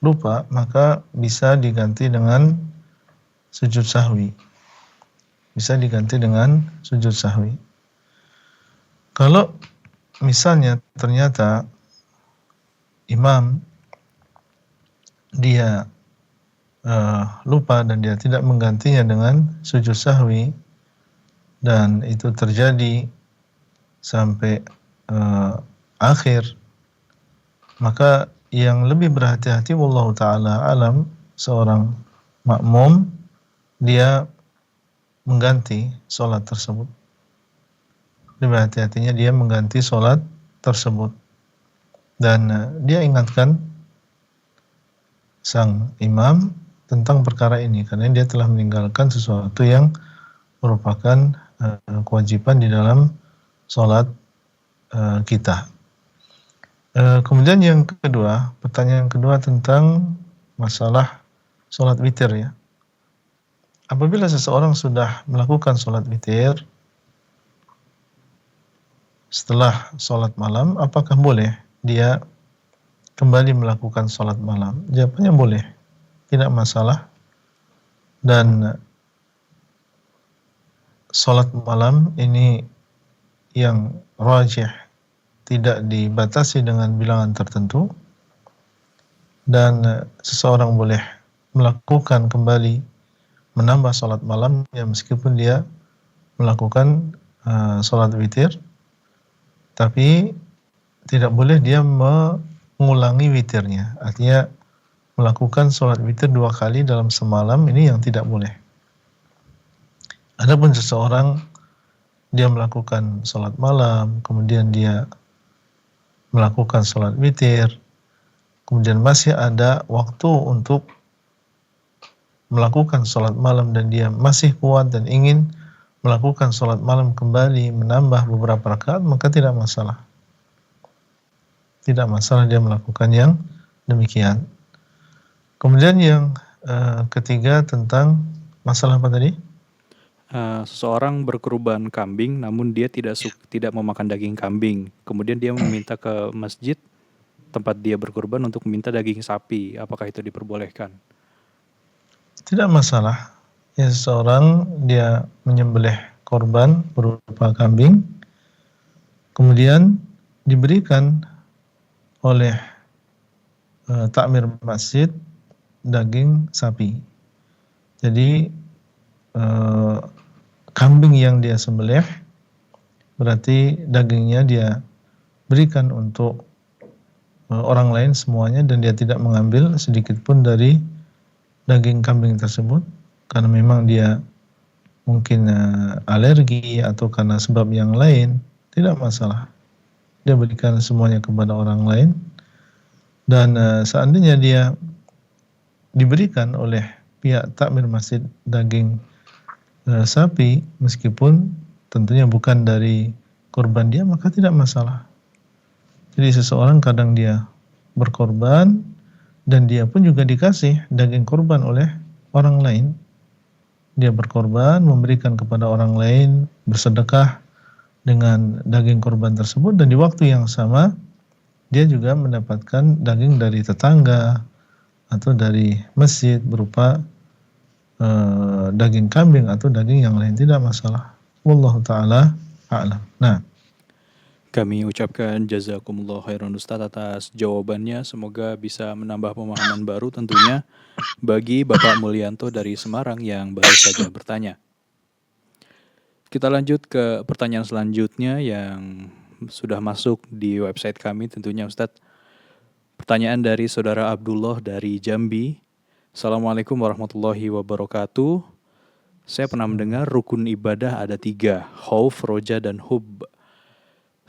lupa, maka bisa diganti dengan sujud sahwi. Bisa diganti dengan sujud sahwi. Kalau misalnya ternyata imam dia lupa dan dia tidak menggantinya dengan sujud sahwi dan itu terjadi sampai akhir, maka yang lebih berhati-hati wallahu ta'ala alam, seorang makmum dia mengganti sholat tersebut. Lebih hati-hatinya dia mengganti sholat tersebut. Dan dia ingatkan sang imam tentang perkara ini, karena dia telah meninggalkan sesuatu yang merupakan kewajiban di dalam sholat kita. Kemudian yang kedua, pertanyaan kedua tentang masalah sholat witir ya. Apabila seseorang sudah melakukan sholat witir setelah sholat malam, apakah boleh dia kembali melakukan sholat malam? Jawabannya boleh, tidak masalah. Dan sholat malam ini yang rajih tidak dibatasi dengan bilangan tertentu, dan seseorang boleh melakukan kembali menambah sholat malam ya meskipun dia melakukan sholat witir, tapi tidak boleh dia mengulangi witirnya. Artinya melakukan sholat witir 2 kali dalam semalam, ini yang tidak boleh. Adapun seseorang dia melakukan sholat malam, kemudian dia melakukan sholat witir, kemudian masih ada waktu untuk melakukan sholat malam dan dia masih kuat dan ingin melakukan sholat malam kembali, menambah beberapa rakaat, maka tidak masalah. Tidak masalah dia melakukan yang demikian. Kemudian yang ketiga tentang masalah apa tadi? Seseorang berkurban kambing namun dia tidak memakan daging kambing. Kemudian dia meminta ke masjid tempat dia berkurban untuk meminta daging sapi. Apakah itu diperbolehkan? Tidak masalah. Ya, seseorang dia menyembelih korban berupa kambing, kemudian diberikan oleh takmir masjid daging sapi. Jadi kambing yang dia sembelih berarti dagingnya dia berikan untuk orang lain semuanya, dan dia tidak mengambil sedikit pun dari daging kambing tersebut, karena memang dia mungkin alergi atau karena sebab yang lain, tidak masalah. Dia berikan semuanya kepada orang lain, dan seandainya dia diberikan oleh pihak takmir masjid daging sapi, meskipun tentunya bukan dari korban dia, maka tidak masalah. Jadi seseorang kadang dia berkorban dan dia pun juga dikasih daging korban oleh orang lain. Dia berkorban, memberikan kepada orang lain, bersedekah dengan daging korban tersebut, dan di waktu yang sama dia juga mendapatkan daging dari tetangga atau dari masjid berupa daging kambing atau daging yang lain, tidak masalah. Wallahu ta'ala a'lam. Nah, Kami ucapkan jazakumullah khairan Ustaz atas jawabannya. Semoga bisa menambah pemahaman baru tentunya bagi Bapak Mulyanto dari Semarang yang baru saja bertanya. Kita lanjut ke pertanyaan selanjutnya yang sudah masuk di website kami tentunya Ustadz. Pertanyaan dari Saudara Abdullah dari Jambi. Assalamualaikum warahmatullahi wabarakatuh. Saya pernah mendengar rukun ibadah ada 3, khauf, roja, dan hub.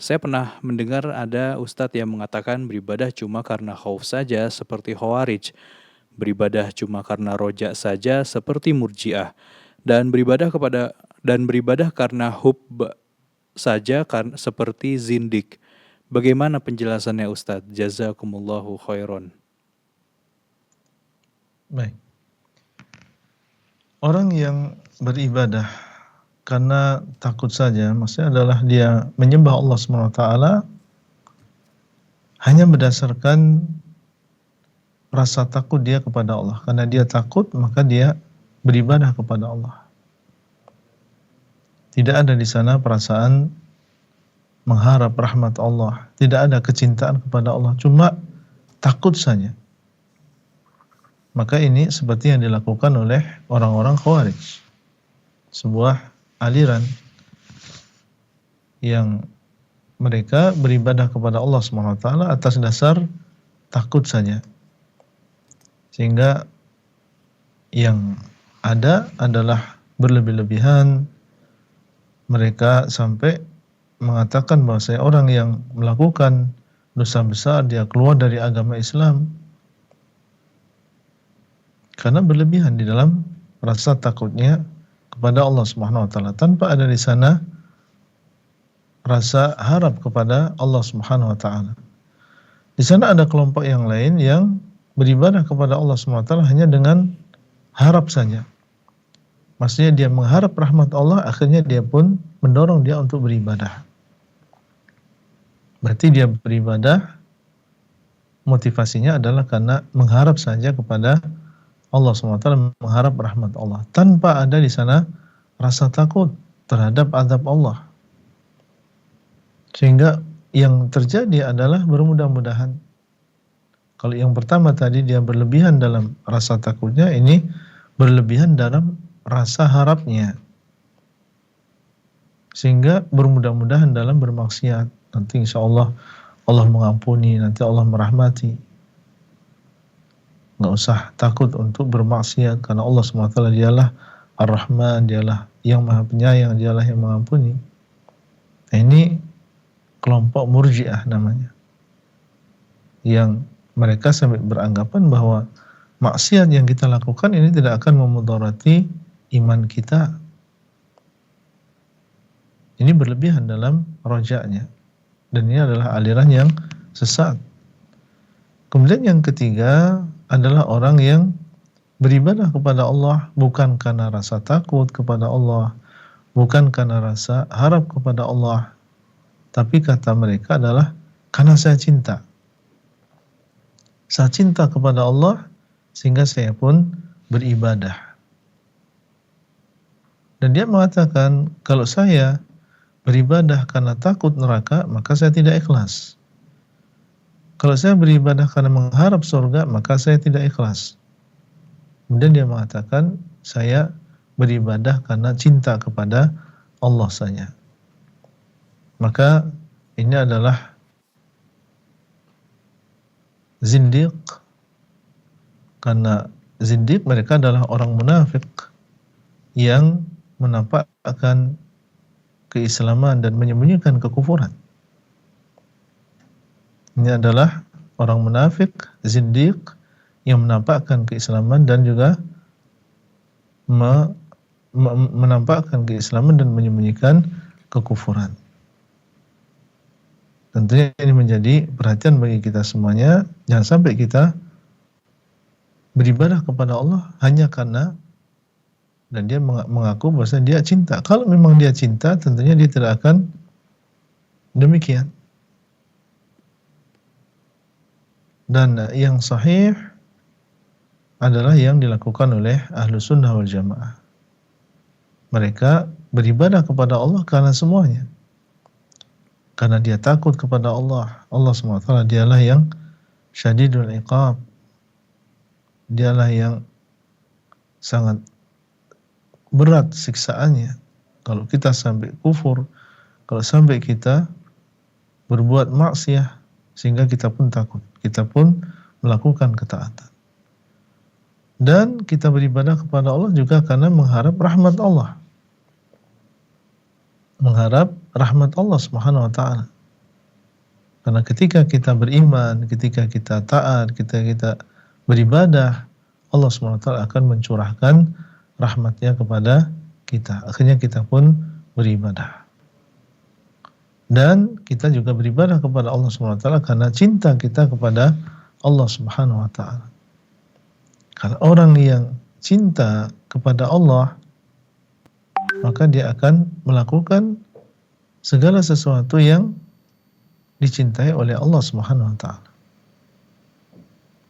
Saya pernah mendengar ada ustadz yang mengatakan beribadah cuma karena khauf saja seperti Khawarij, beribadah cuma karena roja saja seperti Murji'ah, dan beribadah karena hub saja seperti Zindik. Bagaimana penjelasannya Ustadz? Jazakumullahu khairan. baik. Orang yang beribadah karena takut saja, maksudnya adalah dia menyembah Allah SWT hanya berdasarkan rasa takut dia kepada Allah. Karena dia takut, maka dia beribadah kepada Allah. Tidak ada di sana perasaan mengharap rahmat Allah, tidak ada kecintaan kepada Allah, cuma takut saja. Maka ini seperti yang dilakukan oleh orang-orang Khawarij, sebuah aliran yang mereka beribadah kepada Allah SWT atas dasar takut saja, sehingga yang ada adalah berlebih-lebihan. Mereka sampai mengatakan bahwa orang yang melakukan dosa besar dia keluar dari agama Islam karena berlebihan di dalam rasa takutnya kepada Allah Subhanahu wa taala, tanpa ada di sana rasa harap kepada Allah Subhanahu wa taala. Di sana ada kelompok yang lain yang beribadah kepada Allah Subhanahu wa taala hanya dengan harap saja. Maksudnya dia mengharap rahmat Allah, akhirnya dia pun mendorong dia untuk beribadah. Berarti dia beribadah motivasinya adalah karena mengharap saja kepada Allah SWT, mengharap rahmat Allah, tanpa ada di sana rasa takut terhadap azab Allah. Sehingga yang terjadi adalah bermudah-mudahan, kalau yang pertama tadi dia berlebihan dalam rasa takutnya, ini berlebihan dalam rasa harapnya, sehingga bermudah-mudahan dalam bermaksiat. Nanti insya Allah Allah mengampuni, nanti Allah merahmati. Nggak usah takut untuk bermaksiat, karena Allah SWT dialah Ar-Rahman, dialah yang maha penyayang, dialah yang mengampuni. Nah, ini kelompok Murji'ah namanya, yang mereka sampai beranggapan bahwa maksiat yang kita lakukan ini tidak akan memudarati iman kita. Ini berlebihan dalam rojaknya, dan ini adalah aliran yang sesat. Kemudian yang ketiga adalah orang yang beribadah kepada Allah bukan karena rasa takut kepada Allah, bukan karena rasa harap kepada Allah, tapi kata mereka adalah karena saya cinta. Saya cinta kepada Allah sehingga saya pun beribadah. Dan dia mengatakan, kalau saya beribadah karena takut neraka, maka saya tidak ikhlas. Kalau saya beribadah karena mengharap surga, maka saya tidak ikhlas. Kemudian dia mengatakan, saya beribadah karena cinta kepada Allah saja. Maka ini adalah zindiq, karena zindiq mereka adalah orang munafik yang menampakkan keislaman dan menyembunyikan kekufuran. Ini adalah orang munafik, zindiq, yang menampakkan keislaman dan juga menampakkan keislaman dan menyembunyikan kekufuran. Tentunya ini menjadi perhatian bagi kita semuanya. Jangan sampai kita beribadah kepada Allah hanya karena dan dia mengaku bahwa dia cinta. Kalau memang dia cinta, tentunya dia tidak akan demikian. Dan yang sahih adalah yang dilakukan oleh Ahlus Sunnah wal Jamaah. Mereka beribadah kepada Allah karena semuanya. Karena dia takut kepada Allah. Allah SWT dialah yang syadidul iqab. Dialah yang sangat berat siksaannya. Kalau kita sampai kufur, kalau sampai kita berbuat maksiat, sehingga kita pun takut, kita pun melakukan ketaatan. Dan kita beribadah kepada Allah juga karena mengharap rahmat Allah. Mengharap rahmat Allah Subhanahu wa taala. Karena ketika kita beriman, ketika kita taat, ketika kita beribadah, Allah Subhanahu wa taala akan mencurahkan rahmatnya kepada kita. Akhirnya kita pun beribadah. Dan kita juga beribadah kepada Allah Subhanahu wa taala karena cinta kita kepada Allah Subhanahu wa taala. Kalau orang yang cinta kepada Allah, maka dia akan melakukan segala sesuatu yang dicintai oleh Allah Subhanahu wa taala.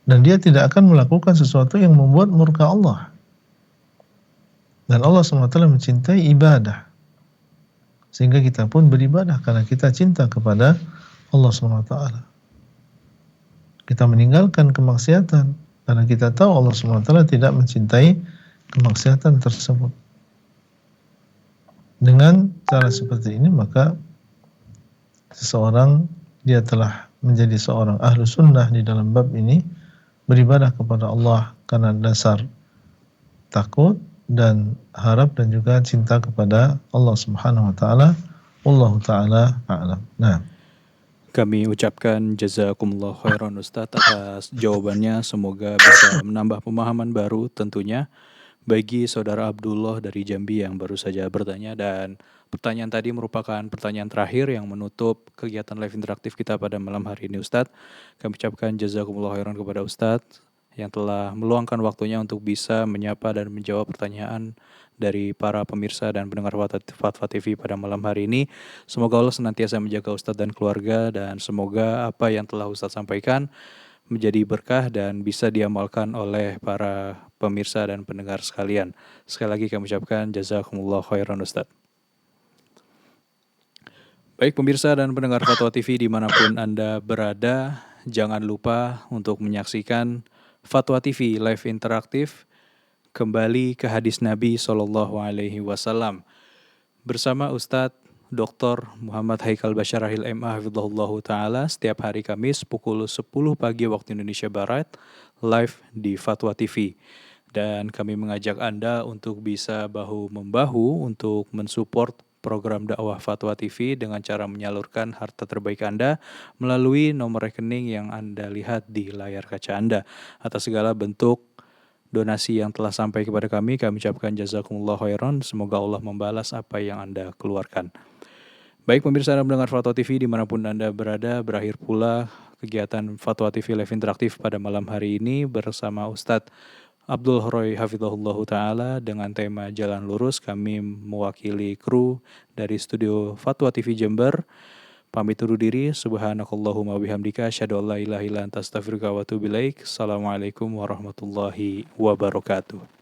Dan dia tidak akan melakukan sesuatu yang membuat murka Allah. Dan Allah Subhanahu wa taala mencintai ibadah. Sehingga kita pun beribadah karena kita cinta kepada Allah Subhanahu wa taala. Kita meninggalkan kemaksiatan karena kita tahu Allah Subhanahu wa taala tidak mencintai kemaksiatan tersebut. Dengan cara seperti ini maka seseorang dia telah menjadi seorang ahlu sunnah di dalam bab ini, beribadah kepada Allah karena dasar takut dan harap dan juga cinta kepada Allah Subhanahu wa taala. Wallahu taala a'lam. Nah, kami ucapkan jazakumullah khairan Ustadz atas jawabannya. Semoga bisa menambah pemahaman baru tentunya bagi saudara Abdullah dari Jambi yang baru saja bertanya. Dan pertanyaan tadi merupakan pertanyaan terakhir yang menutup kegiatan live interaktif kita pada malam hari ini Ustadz. Kami ucapkan jazakumullah khairan kepada Ustadz yang telah meluangkan waktunya untuk bisa menyapa dan menjawab pertanyaan dari para pemirsa dan pendengar Fatwa TV pada malam hari ini. Semoga Allah senantiasa menjaga Ustadz dan keluarga, dan semoga apa yang telah Ustadz sampaikan menjadi berkah dan bisa diamalkan oleh para pemirsa dan pendengar sekalian. Sekali lagi kami ucapkan jazakumullah khairan Ustadz. Baik pemirsa dan pendengar Fatwa TV dimanapun Anda berada, jangan lupa untuk menyaksikan Fatwa TV live interaktif kembali ke hadis Nabi SAW bersama Ustadz Dr. Muhammad Haikal Basyarahil MA Hafidhahullahu Ta'ala setiap hari Kamis pukul 10 pagi waktu Indonesia Barat live di Fatwa TV. Dan kami mengajak Anda untuk bisa bahu-membahu untuk mensupport program dakwah Fatwa TV dengan cara menyalurkan harta terbaik Anda melalui nomor rekening yang Anda lihat di layar kaca Anda. Atas segala bentuk donasi yang telah sampai kepada kami ucapkan jazakumullah khairan. Semoga Allah membalas apa yang Anda keluarkan. Baik pemirsa dan pendengar Fatwa TV dimanapun Anda berada, berakhir pula kegiatan Fatwa TV live interaktif pada malam hari ini bersama Ustadz Abdul Horoy Hafidhahullahu Ta'ala dengan tema Jalan Lurus. Kami mewakili kru dari studio Fatwa TV Jember. Pamit undur diri. Subhanakallahumma bihamdika asyhadu an la ilaha illa anta astaghfiruka wa atubu ilaik. Assalamualaikum warahmatullahi wabarakatuh.